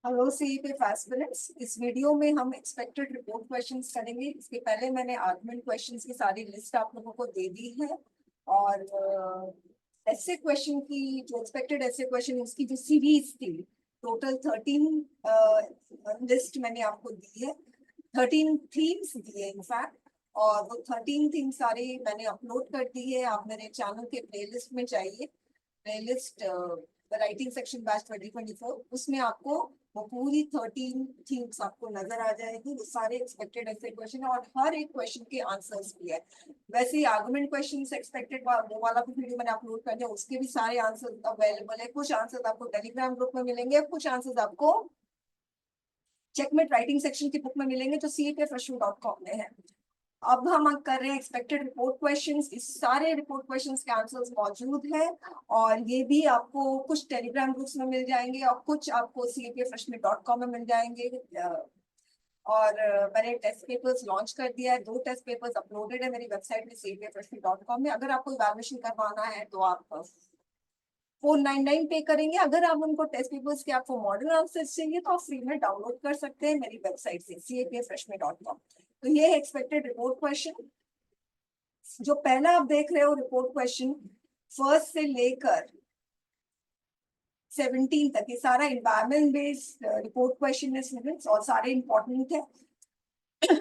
Hello CET aspirants. इस video में हम एक्सपेक्टेड रिपोर्ट क्वेश्चंस करेंगे। इसके पहले मैंने आर्गुमेंट क्वेश्चंस की सारी लिस्ट आप लोगों को दे दी है और ऐसे क्वेश्चन की जो एक्सपेक्टेड ऐसे क्वेश्चन उसकी जो सीरीज थी, टोटल 13 लिस्ट मैंने आपको दी है। 13 थीम्स दिए इनफैक्ट, और वो 13 थीम सारे मैंने अपलोड कर दी है। आप मेरे चैनल के प्लेलिस्ट में जाइए, प्लेलिस्ट राइटिंग सेक्शन बैच 2024, उसमें आपको वो पूरी 13 थीम्स आपको नजर आ जाएगी। वो सारे एक्सपेक्टेड ऐसे क्वेश्चन है और हर एक क्वेश्चन के आंसर्स भी है। वैसे ही आर्गुमेंट क्वेश्चन एक्सपेक्टेड वो वाला भी वीडियो मैंने अपलोड कर दिया, उसके भी सारे आंसर अवेलेबल है। कुछ आंसर्स आपको टेलीग्राम ग्रुप में मिलेंगे, कुछ आंसर्स आपको चेकमेट राइटिंग सेक्शन की बुक में मिलेंगे जो CETFreshU.com में है। अब हम कर रहे हैं एक्सपेक्टेड रिपोर्ट क्वेश्चंस। इस सारे रिपोर्ट क्वेश्चंस के आंसर्स मौजूद है और ये भी आपको कुछ टेलीग्राम ग्रुप्स में मिल जाएंगे और कुछ आपको CETFreshU.com में मिल जाएंगे। और मैंने टेस्ट पेपर्स लॉन्च कर दिया है। 2 टेस्ट पेपर्स अपलोडेड है मेरी वेबसाइट में CETFreshU.com में। अगर आपको इवैल्यूएशन करवाना है तो आप 499 पे करेंगे। अगर आप उनको टेस्ट पेपर्स के आपको मॉडल आंसर्स चाहिए तो आप फ्री में डाउनलोड कर सकते हैं मेरी वेबसाइट से CETFreshU.com। तो ये है एक्सपेक्टेड रिपोर्ट क्वेश्चन। जो पहला आप देख रहे हो रिपोर्ट क्वेश्चन, फर्स्ट से लेकर 17 तक, ये सारा इन्वायरमेंट बेस्ड रिपोर्ट क्वेश्चन है स्टूडेंट्स और सारे इंपॉर्टेंट है।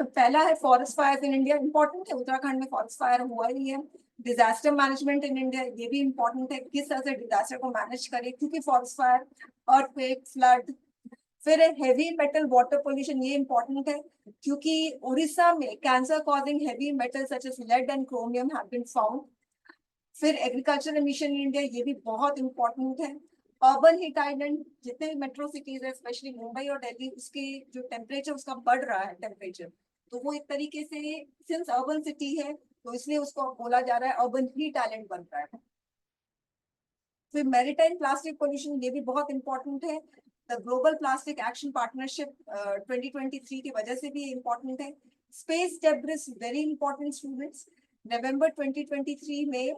पहला है forest fire in India, important है। उत्तराखंड में फॉरेस्ट फायर हुआ ही है। डिजास्टर मैनेजमेंट इन इंडिया, ये भी इंपॉर्टेंट है, किस तरह से डिजास्टर को मैनेज करें, क्योंकि फॉरेस्ट फायर, अर्थक्वेक, फ्लड। फिर हैवी मेटल वाटर पोल्यूशन, ये इंपॉर्टेंट है क्योंकि उड़ीसा में cancer causing heavy metal such as lead and chromium have been found. फिर एग्रीकल्चर एमिशन इन इंडिया, ये भी बहुत इंपॉर्टेंट है। अर्बन हीट आइलैंड, जितने मेट्रो सिटीज है स्पेशली मुंबई और दिल्ली, उसके जो टेम्परेचर उसका बढ़ रहा है टेम्परेचर, तो वो एक तरीके से सिंस अर्बन सिटी है तो इसलिए उसको बोला जा रहा है अर्बन हीट आइलैंड बन रहा है। फिर मैरीटाइम प्लास्टिक पोल्यूशन, ये भी बहुत इंपॉर्टेंट है। The global plastic action partnership 2023 की वजह से भी इंपॉर्टेंट है। Space debris, very important students. नवंबर 2023 में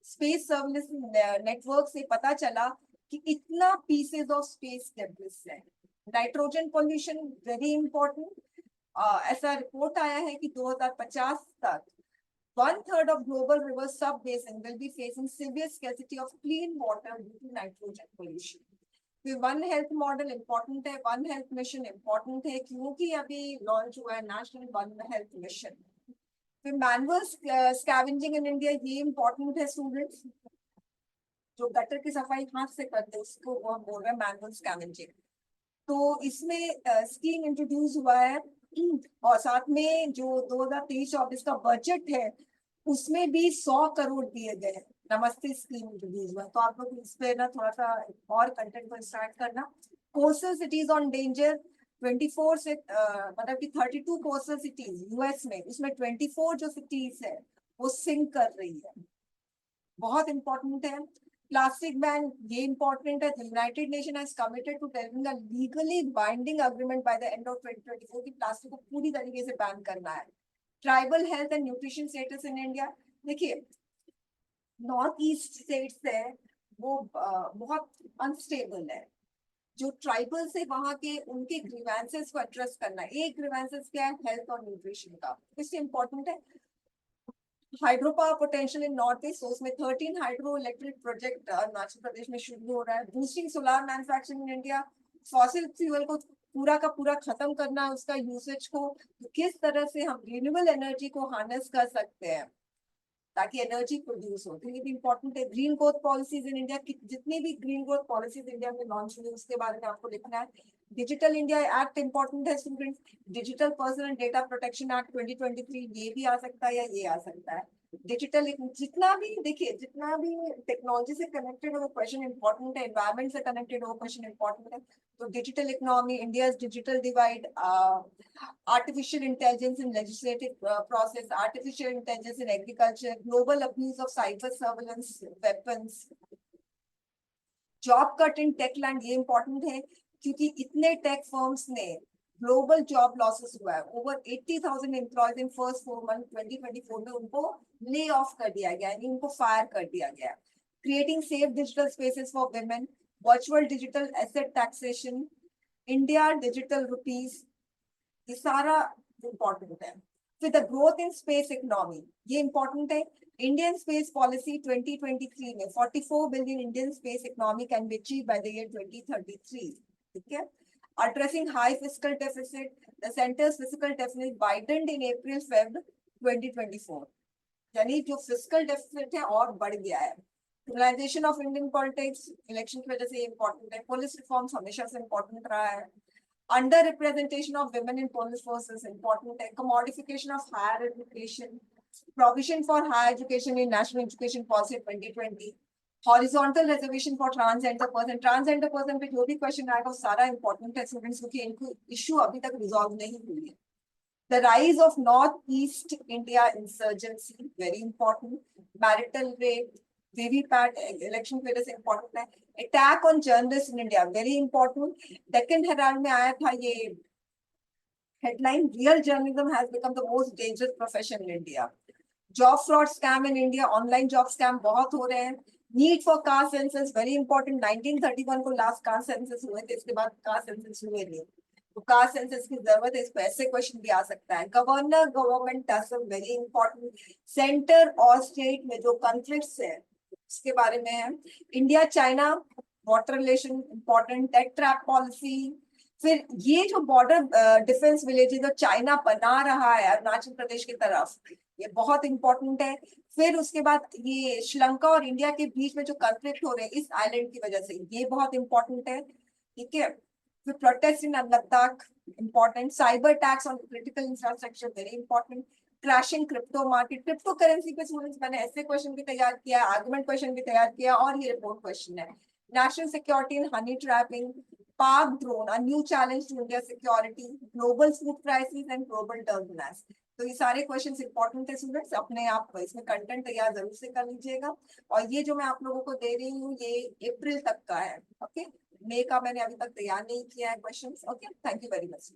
स्पेस सर्विस नेटवर्क से पता चला कि इतना पीसेस ऑफ स्पेस डेब्रिस है। Nitrogen pollution, very important. ऐसा रिपोर्ट आया है कि 2050 तक 1/3 of global river sub-basin will be facing severe scarcity of clean water due to nitrogen pollution. फिर वन हेल्थ मॉडल इंपॉर्टेंट है, वन हेल्थ मिशन इंपॉर्टेंट है क्योंकि अभी लॉन्च हुआ है नेशनल वन हेल्थ मिशन। फिर मैनुअल स्कैवेंजिंग इन India, ये important है स्टूडेंट्स। जो गटर की सफाई हाथ से करते हैं उसको वो हम बोल रहे हैं मैनुअल स्कैवेंजिंग। तो इसमें स्कीम इंट्रोड्यूस हुआ है और साथ में जो 2023-24 का बजट है उसमें भी 100 करोड़ दिए गए हैं। नमस्ते स्कीम इंट्रोड्यूस हुआ, तो आप लोग इस पे ना थोड़ा सा और कंटेंट को स्टार्ट करना। कोस्टल सिटीज ऑन डेंजर, 24 से मतलब कि 32 कोस्टल सिटीज यूएस में, उसमें 24 जो सिटीज है वो सिंक कर रही है, बहुत इंपॉर्टेंट है। प्लास्टिक बैन, ये इंपॉर्टेंट है। United nation has committed to telling a legally binding agreement by the end of 2024 की प्लास्टिक को पूरी तरीके से बैन करना है। Tribal health and nutrition status in India, देखिए नॉर्थ ईस्ट स्टेट्स है वो बहुत अनस्टेबल है। जो ट्राइबल्स है वहां के, उनके ग्रीवेंसेस को एड्रेस करना है। एक ग्रीवेंसेस क्या है, हेल्थ और न्यूट्रिशन का, इससे इंपॉर्टेंट है। Hydro power potential in north east, उसमें 13 hydro electric project Arunachal Pradesh में शुरू हो रहा है। Boosting solar manufacturing in India, fossil fuel को पूरा का पूरा खत्म करना है, उसका यूसेज को, किस तरह से हम रिन्यूएबल एनर्जी को हार्नेस कर सकते हैं ताकि एनर्जी प्रोड्यूस हो, तो ये भी इंपॉर्टेंट है। Green growth policies in India, जितनी भी ग्रीन ग्रोथ पॉलिसीज इंडिया में लॉन्च हुई उसके बारे में आपको लिखना है। डिजिटल इंडिया एक्ट इंपॉर्टेंट है students. Digital personal and data protection act 2023, ये भी आ सकता है या ये आ सकता है। डिजिटल, जितना भी देखिए, जितना भी टेक्नोलॉजी से कनेक्टेड है वो क्वेश्चन इंपॉर्टेंट है, एनवायरमेंट से कनेक्टेड वो क्वेश्चन इंपॉर्टेंट है। तो digital economy, India digital divide, artificial intelligence in legislative process, artificial intelligence in agriculture, global abuse of cyber surveillance weapons, job cut in tech land, ये important है क्योंकि इतने tech firms ने global job losses हुआ है। Over 80,000 employees in first 4 month 2024 में उनको lay off कर दिया गया, यानी उनको फायर कर दिया गया। Creating safe digital spaces for women, virtual digital asset taxation, India digital rupees, ये सारा इम्पोर्टेंट है। फिर the growth in space economy, ये इम्पोर्टेंट है। इंडियन स्पेस पॉलिसी 2023 में 44 billion Indian space economy can be achieve by the year 2033, ठीक है। Addressing high fiscal deficit, the center's fiscal deficit widened in April-Feb 2024. यानी जो fiscal deficit है और बढ़ गया है। Criminalisation of Indian politics election की वजह से इम्पोर्टेंट है। पुलिस रिफॉर्म्स हमेशा से इम्पोर्टेंट रहा है। Under representation of women in police forces important है। Commodification of higher education, provision for higher education in national education policy 2020, horizontal reservation for transgender person पे जो भी क्वेश्चन आएगा वो सारा इंपॉर्टेंट है स्टूडेंट्स, क्योंकि इनको इश्यू अभी तक रिजॉल्व नहीं हुई है। The rise of Northeast India insurgency, very important. Marital rape, VVPAT, election की वजह से important है. Attack on journalists in India, very important. Deccan Herald में आया था ये headline, real journalism has become the most dangerous profession in India. Job fraud scam in India, online job scam बहुत हो रहे हैं. Need for caste census, very important. 1931 को last caste census हुए थे, इसके बाद caste census हुए नहीं. तो कास्ट सेंसस की जरूरत है, इस पर ऐसे क्वेश्चन भी आ सकता है। Governor government tussle, very important. Centre और स्टेट में जो कॉन्फ्लिक्ट्स है उसके बारे में है। India China water relation important. Tech trap policy, फिर ये जो बॉर्डर डिफेंस विलेज जो चाइना बना रहा है अरुणाचल प्रदेश की तरफ, ये बहुत इंपॉर्टेंट है। फिर उसके बाद ये श्रीलंका और इंडिया के बीच में जो कॉन्फ्लिक्ट हो रहे हैं इस आइलैंड की वजह से, ये बहुत इंपॉर्टेंट है, ठीक है। The protest in Ladakh, important. Cyber attacks on critical infrastructure, very important. Crashing crypto market, crypto currency पे स्टूडेंट्स मैंने ऐसे क्वेश्चन भी तैयार किया, आर्गुमेंट क्वेश्चन भी तैयार किया और ये रिपोर्ट क्वेश्चन है। National security in honey trapping, Pak drone, a new challenge to India security, global food crisis and global turbulence. तो ये सारे क्वेश्चंस इंपॉर्टेंट है स्टूडेंट्स, अपने आप इसमें कंटेंट तैयार जरूर से कर लीजिएगा। और ये जो मैं आप लोगों को दे रही हूँ ये अप्रैल तक का है, ओके। मई का मैंने अभी तक तैयार नहीं किया है questions, okay. Thank you very much.